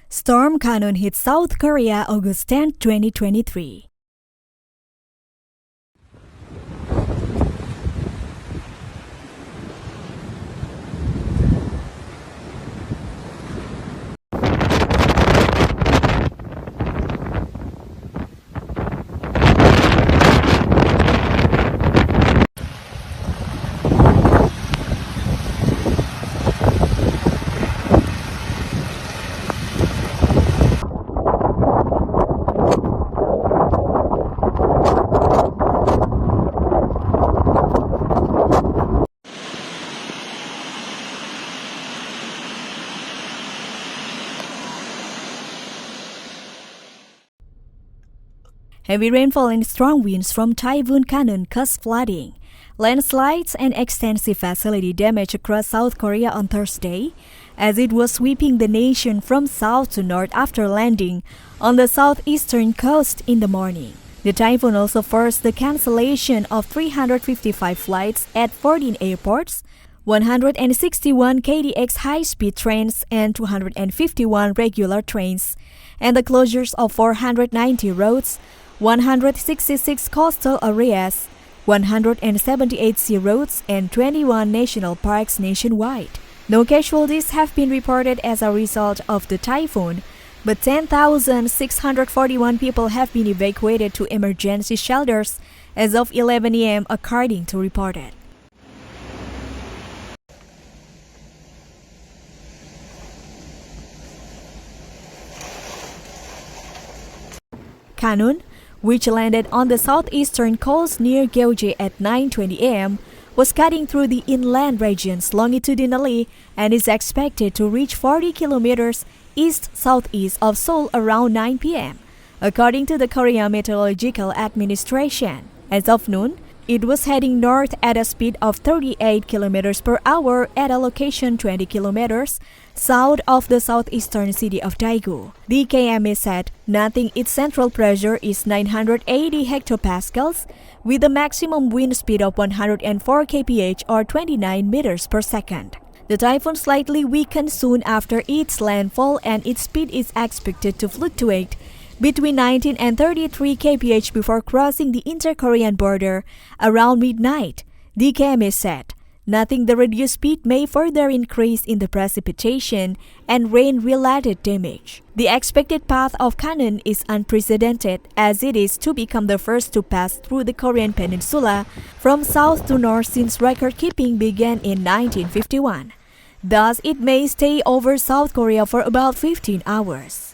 Storm Khanun hit South Korea August 10, 2023. Heavy rainfall and strong winds from Typhoon Khanun caused flooding, landslides, and extensive facility damage across South Korea on Thursday, as it was sweeping the nation from south to north after landing on the southeastern coast in the morning. The typhoon also forced the cancellation of 355 flights at 14 airports, 161 KDX high-speed trains and 251 regular trains, and the closures of 490 roads, 166 coastal areas, 178 sea roads, and 21 national parks nationwide. No casualties have been reported as a result of the typhoon, but 10,641 people have been evacuated to emergency shelters as of 11 a.m. according to reported. Khanun, which landed on the southeastern coast near Geoje at 9:20 a.m., was cutting through the inland regions longitudinally and is expected to reach 40 kilometers east-southeast of Seoul around 9 p.m., according to the Korea Meteorological Administration. As of noon, it was heading north at a speed of 38 kilometers per hour at a location 20 kilometers south of the southeastern city of Daegu. The KMA said nothing its central pressure is 980 hectopascals with a maximum wind speed of 104 kph or 29 meters per second. The typhoon slightly weakened soon after its landfall and its speed is expected to fluctuate between 19 and 33 kph before crossing the inter-Korean border around midnight, the KMA said. Noting the reduced speed may further increase in the precipitation and rain-related damage. The expected path of Khanun is unprecedented as it is to become the first to pass through the Korean peninsula from south to north since record-keeping began in 1951. Thus, it may stay over South Korea for about 15 hours.